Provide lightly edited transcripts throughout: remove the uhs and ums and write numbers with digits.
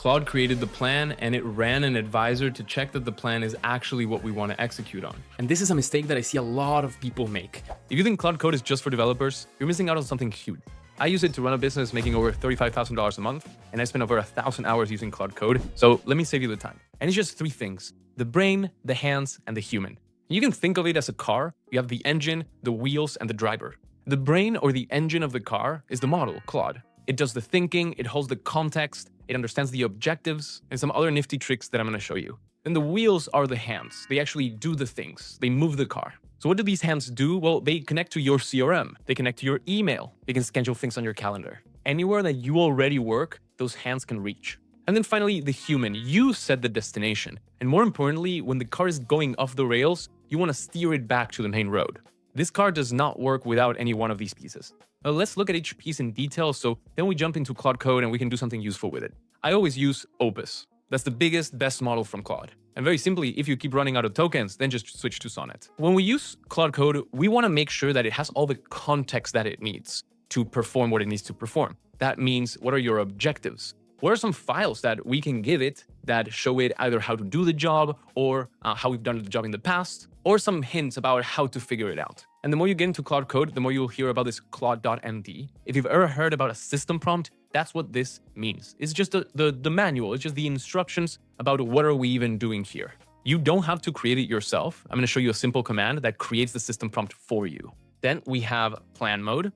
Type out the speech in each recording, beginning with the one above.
Claude created the plan and it ran an advisor to check that the plan is actually what we want to execute on. And this is a mistake that I see a lot of people make. If you think Claude Code is just for developers, you're missing out on something huge. I use it to run a business making over $35,000 a month, and I spend over 1,000 hours using Claude Code. So let me save you the time. And it's just three things: the brain, the hands, and the human. You can think of it as a car. You have the engine, the wheels, and the driver. The brain or the engine of the car is the model, Claude. It does the thinking, it holds the context, it understands the objectives, and some other nifty tricks that I'm going to show you. Then the wheels are the hands. They actually do the things. They move the car. So what do these hands do? Well, they connect to your CRM. They connect to your email. They can schedule things on your calendar. Anywhere that you already work, those hands can reach. And then finally, the human. You set the destination. And more importantly, when the car is going off the rails, you want to steer it back to the main road. This car does not work without any one of these pieces. Now let's look at each piece in detail, so then we jump into Claude Code and we can do something useful with it. I always use Opus. That's the biggest, best model from Claude. And very simply, if you keep running out of tokens, then just switch to Sonnet. When we use Claude Code, we want to make sure that it has all the context that it needs to perform what it needs to perform. That means, what are your objectives? What are some files that we can give it that show it either how to do the job or how we've done the job in the past, or some hints about how to figure it out? And the more you get into Claude Code, the more you'll hear about this CLAUDE.md. If you've ever heard about a system prompt, that's what this means. It's just the manual. It's just the instructions about what are we even doing here. You don't have to create it yourself. I'm going to show you a simple command that creates the system prompt for you. Then we have plan mode.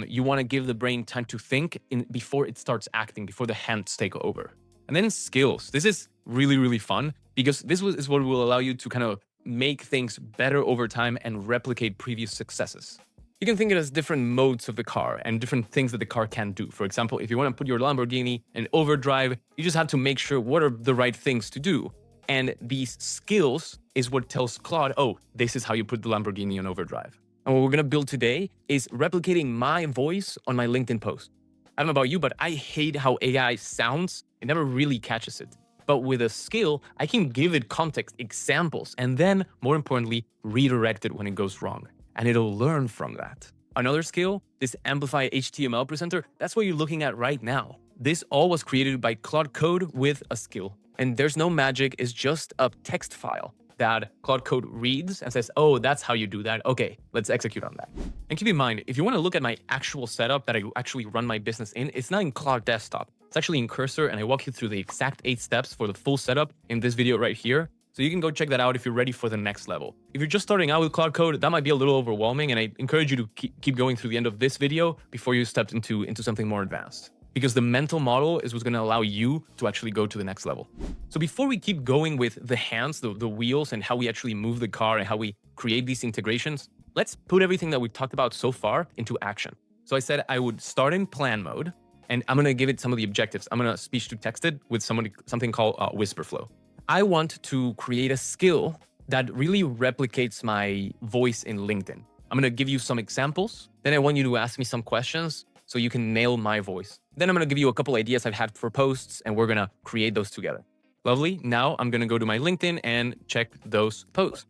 You want to give the brain time to think before it starts acting, before the hands take over. And then skills. This is really, really fun because this is what will allow you to kind of make things better over time and replicate previous successes. You can think of it as different modes of the car and different things that the car can do. For example, if you want to put your Lamborghini in overdrive, you just have to make sure what are the right things to do. And these skills is what tells Claude, oh, this is how you put the Lamborghini in overdrive. And what we're going to build today is replicating my voice on my LinkedIn post. I don't know about you, but I hate how AI sounds. It never really catches it. But with a skill, I can give it context, examples, and then, more importantly, redirect it when it goes wrong. And it'll learn from that. Another skill, this Amplify HTML presenter, that's what you're looking at right now. This all was created by Claude Code with a skill. And there's no magic, it's just a text file that Claude Code reads and says, oh, that's how you do that. Okay, let's execute on that. And keep in mind, if you want to look at my actual setup that I actually run my business in, it's not in Claude Desktop. It's actually in Cursor, and I walk you through the exact 8 steps for the full setup in this video right here. So you can go check that out if you're ready for the next level. If you're just starting out with Claude Code, that might be a little overwhelming, and I encourage you to keep going through the end of this video before you step into something more advanced. Because the mental model is what's going to allow you to actually go to the next level. So before we keep going with the hands, the wheels, and how we actually move the car and how we create these integrations, let's put everything that we've talked about so far into action. So I said I would start in plan mode, and I'm going to give it some of the objectives. I'm going to speech to text it with something called whisper flow. I want to create a skill that really replicates my voice in LinkedIn. I'm going to give you some examples. Then I want you to ask me some questions so you can nail my voice. Then I'm going to give you a couple ideas I've had for posts, and we're going to create those together. Lovely. Now I'm going to go to my LinkedIn and check those posts.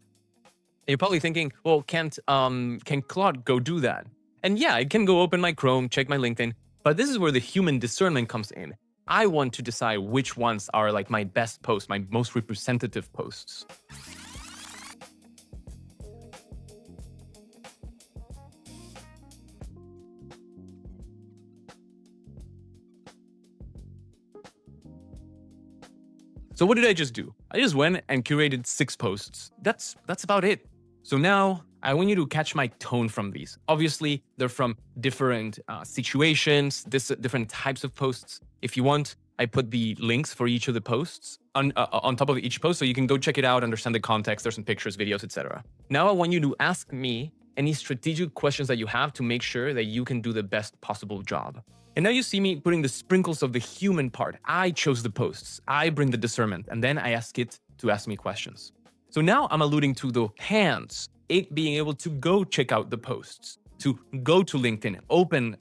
And you're probably thinking, well, can Claude go do that? And yeah, I can go open my Chrome, check my LinkedIn, but this is where the human discernment comes in. I want to decide which ones are like my best posts, my most representative posts. So what did I just do? I just went and curated 6 posts. That's about it. So now I want you to catch my tone from these. Obviously, they're from different situations, different types of posts. If you want, I put the links for each of the posts on top of each post, so you can go check it out, understand the context. There's some pictures, videos, etc. Now I want you to ask me any strategic questions that you have to make sure that you can do the best possible job. And now you see me putting the sprinkles of the human part. I chose the posts, I bring the discernment, and then I ask it to ask me questions. So now I'm alluding to the hands, it being able to go check out the posts, to go to LinkedIn, open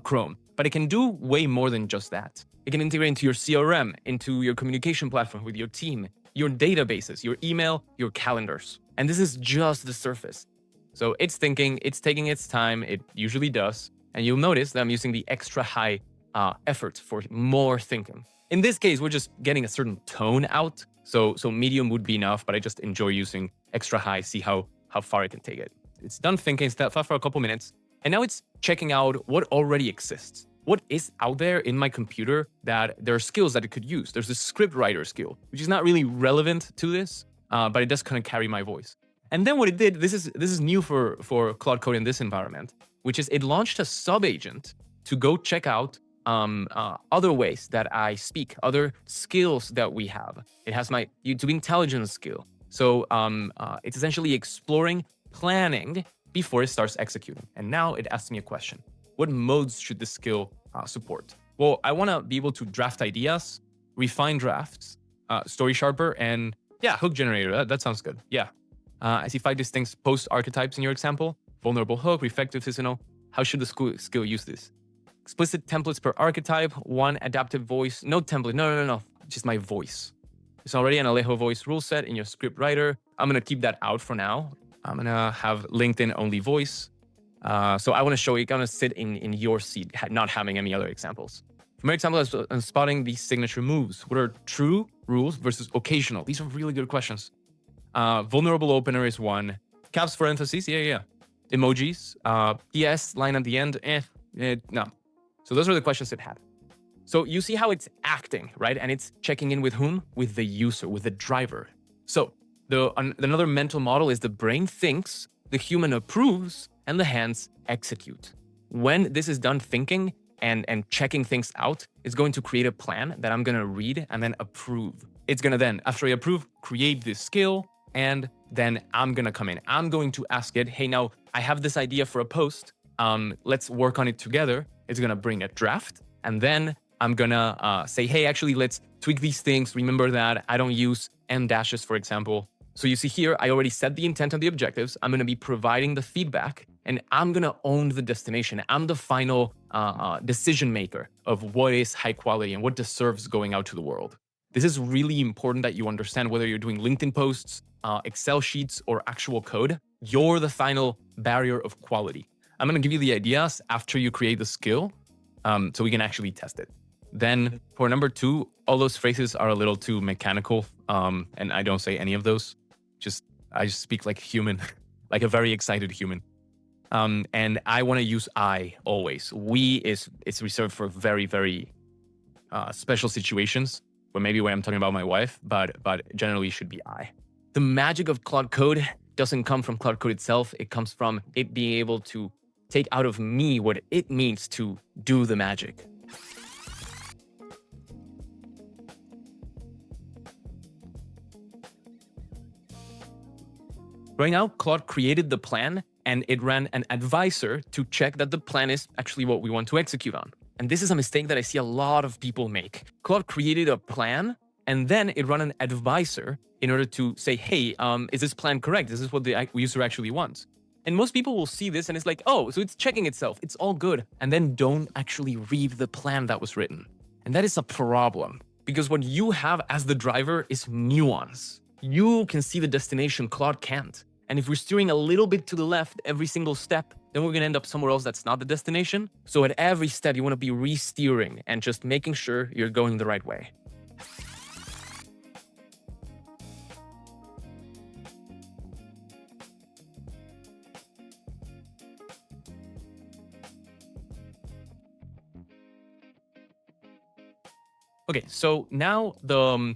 Chrome. But it can do way more than just that. It can integrate into your CRM, into your communication platform with your team, your databases, your email, your calendars. And this is just the surface. So it's thinking, it's taking its time, it usually does. And you'll notice that I'm using the extra high effort for more thinking. In this case, we're just getting a certain tone out. So medium would be enough, but I just enjoy using extra high, see how far I can take it. It's done thinking stuff for a couple minutes. And now it's checking out what already exists. What is out there in my computer that there are skills that it could use. There's this script writer skill, which is not really relevant to this, but it does kind of carry my voice. And then what it did, this is new for Claude Code in this environment, which is it launched a sub-agent to go check out other ways that I speak, other skills that we have. It has my YouTube intelligence skill. So it's essentially exploring planning before it starts executing. And now it asks me a question. What modes should the skill support? Well, I want to be able to draft ideas, refine drafts, story sharper, and yeah, hook generator. That sounds good. Yeah. I see 5 distinct post archetypes in your example. Vulnerable hook, reflective seasonal. How should the skill use this? Explicit templates per archetype, 1 adaptive voice, no template, no, just my voice. There's already an Alejo voice rule set in your script writer. I'm gonna keep that out for now. I'm gonna have LinkedIn only voice. So I wanna show you, gonna sit in your seat, not having any other examples. For my example, I'm spotting these signature moves. What are true rules versus occasional? These are really good questions. Vulnerable opener is 1. Caps for emphasis, yeah. Emojis, PS, line at the end, no. So those are the questions it had. So you see how it's acting, right? And it's checking in with whom? With the user, with the driver. So another mental model is the brain thinks, the human approves, and the hands execute. When this is done thinking and checking things out, it's going to create a plan that I'm gonna read and then approve. It's gonna then, after I approve, create this skill, and then I'm gonna come in. I'm going to ask it, hey, now I have this idea for a post. Let's work on it together. It's gonna bring a draft, and then I'm gonna say, hey, actually, let's tweak these things. Remember that I don't use M dashes, for example. So you see here, I already set the intent and the objectives. I'm gonna be providing the feedback, and I'm gonna own the destination. I'm the final decision maker of what is high quality and what deserves going out to the world. This is really important that you understand whether you're doing LinkedIn posts, Excel sheets, or actual code. You're the final barrier of quality. I'm gonna give you the ideas after you create the skill, so we can actually test it. Then for number 2, all those phrases are a little too mechanical, and I don't say any of those. I just speak like a human, like a very excited human. And I want to use I always. We it's reserved for very, very special situations, or maybe when I'm talking about my wife, but generally it should be I. The magic of Claude Code doesn't come from Claude Code itself. It comes from it being able to take out of me what it means to do the magic. Right now, Claude created the plan and it ran an advisor to check that the plan is actually what we want to execute on. And this is a mistake that I see a lot of people make. Claude created a plan and then it ran an advisor in order to say, hey, is this plan correct? Is this what the user actually wants? And most people will see this and it's like, oh, so it's checking itself. It's all good. And then don't actually read the plan that was written. And that is a problem because what you have as the driver is nuance. You can see the destination, Claude can't. And if we're steering a little bit to the left every single step, then we're gonna end up somewhere else that's not the destination. So at every step, you wanna be re-steering and just making sure you're going the right way. Okay, so now the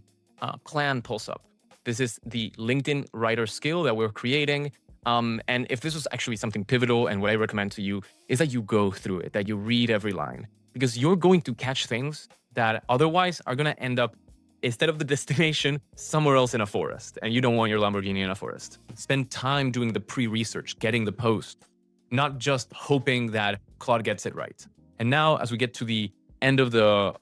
plan pulls up. This is the LinkedIn writer skill that we're creating. And if this was actually something pivotal, and what I recommend to you is that you go through it, that you read every line, because you're going to catch things that otherwise are going to end up, instead of the destination, somewhere else in a forest. And you don't want your Lamborghini in a forest. Spend time doing the pre-research, getting the post, not just hoping that Claude gets it right. And now, as we get to the end of the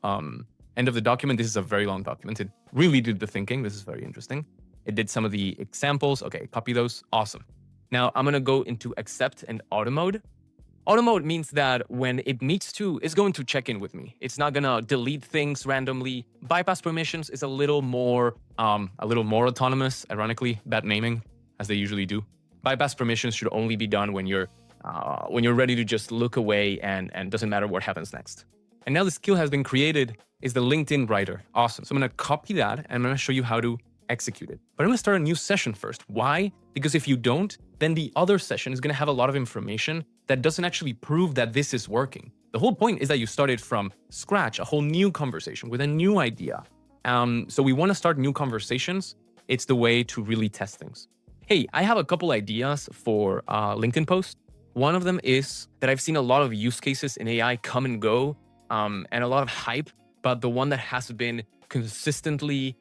document, this is a very long document. It really did the thinking. This is very interesting. It did some of the examples. Okay, copy those. Awesome. Now I'm gonna go into accept and auto mode. Auto mode means that when it needs to, it's going to check in with me. It's not gonna delete things randomly. Bypass permissions is a little more autonomous, ironically, bad naming, as they usually do. Bypass permissions should only be done when you're ready to just look away and doesn't matter what happens next. And now the skill has been created is the LinkedIn writer. Awesome. So I'm going to copy that and I'm going to show you how to execute it. But I'm going to start a new session first. Why? Because if you don't, then the other session is going to have a lot of information that doesn't actually prove that this is working. The whole point is that you started from scratch, a whole new conversation with a new idea. So we want to start new conversations. It's the way to really test things. Hey, I have a couple ideas for LinkedIn posts. One of them is that I've seen a lot of use cases in AI come and go, and a lot of hype, but the one that has been consistently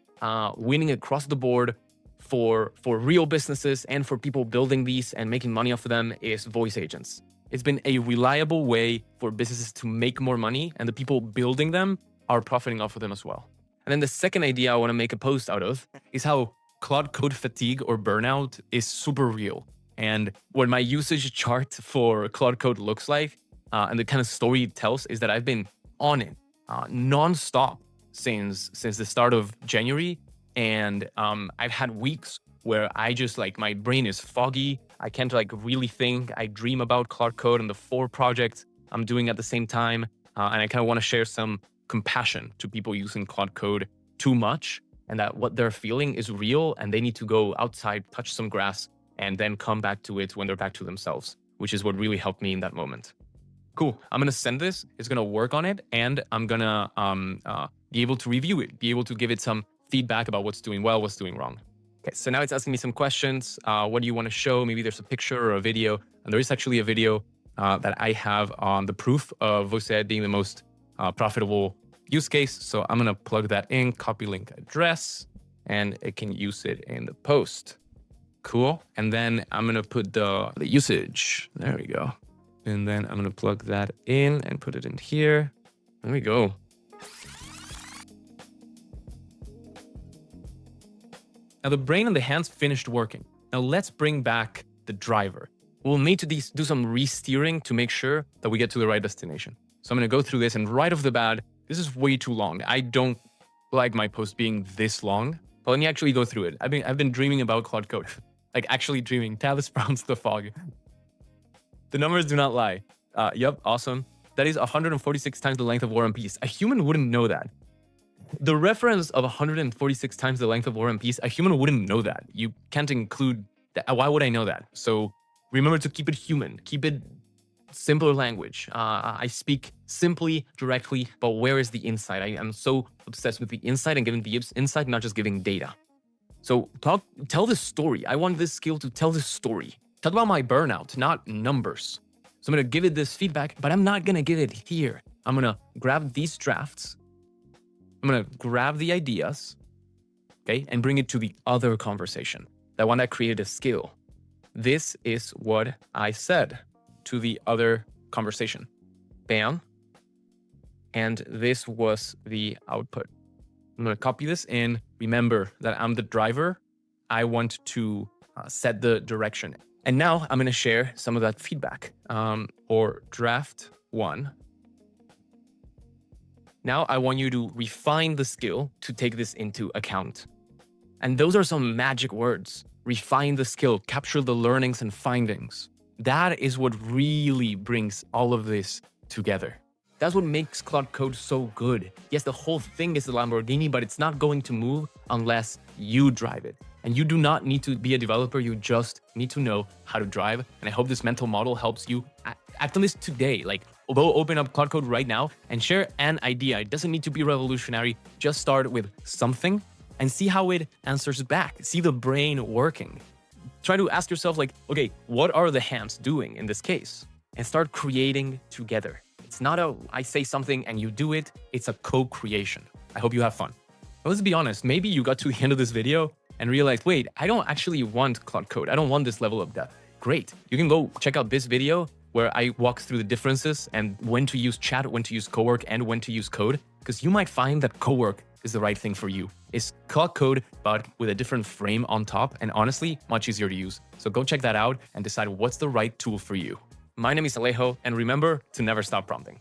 winning across the board for real businesses and for people building these and making money off of them is voice agents. It's been a reliable way for businesses to make more money, and the people building them are profiting off of them as well. And then the second idea I want to make a post out of is how Claude Code fatigue or burnout is super real. And what my usage chart for Claude Code looks like, and the kind of story it tells, is that I've been on it nonstop since the start of January. And I've had weeks where I just my brain is foggy. I can't really think. I dream about Claude Code and the 4 projects I'm doing at the same time. And I kind of want to share some compassion to people using Claude Code too much, and that what they're feeling is real and they need to go outside, touch some grass, and then come back to it when they're back to themselves, which is what really helped me in that moment. Cool. I'm going to send this. It's going to work on it. And I'm going to be able to review it, be able to give it some feedback about what's doing well, what's doing wrong. Okay, so now it's asking me some questions. What do you want to show? Maybe there's a picture or a video. And there is actually a video that I have on the proof of voice AI being the most profitable use case. So I'm going to plug that in, copy link address, and it can use it in the post. Cool. And then I'm going to put the usage. There we go. And then I'm going to plug that in and put it in here. There we go. Now the brain and the hands finished working. Now let's bring back the driver. We'll need to do some re-steering to make sure that we get to the right destination. So I'm going to go through this, and right off the bat, this is way too long. I don't like my post being this long, but let me actually go through it. I've been dreaming about Claude Code, actually dreaming. Tavis Brown's the fog. The numbers do not lie. Yep, awesome. That is 146 times the length of War and Peace. A human wouldn't know that. The reference of 146 times the length of War and Peace, a human wouldn't know that. You can't include that. Why would I know that? So remember to keep it human, keep it simpler language. I speak simply, directly, but where is the insight? I am so obsessed with the insight and giving the insight, not just giving data. So tell the story. I want this skill to tell the story. Talk about my burnout, not numbers. So I'm going to give it this feedback, but I'm not going to give it here. I'm going to grab these drafts. I'm going to grab the ideas, okay, and bring it to the other conversation, that one that created a skill. This is what I said to the other conversation. Bam. And this was the output. I'm going to copy this in. Remember that I'm the driver. I want to set the direction. And now I'm going to share some of that feedback or draft 1. Now I want you to refine the skill to take this into account. And those are some magic words. Refine the skill, capture the learnings and findings. That is what really brings all of this together. That's what makes Claude Code so good. Yes, the whole thing is a Lamborghini, but it's not going to move unless you drive it. And you do not need to be a developer. You just need to know how to drive. And I hope this mental model helps you act on this today. Go open up Claude Code right now and share an idea. It doesn't need to be revolutionary. Just start with something and see how it answers back. See the brain working. Try to ask yourself okay, what are the hands doing in this case? And start creating together. It's not I say something and you do it. It's a co-creation. I hope you have fun. But let's be honest. Maybe you got to the end of this video and realized, wait, I don't actually want Claude Code. I don't want this level of depth. Great. You can go check out this video where I walk through the differences and when to use chat, when to use Cowork, and when to use code, because you might find that Cowork is the right thing for you. It's Claude Code, but with a different frame on top, and honestly, much easier to use. So go check that out and decide what's the right tool for you. My name is Alejo, and remember to never stop prompting.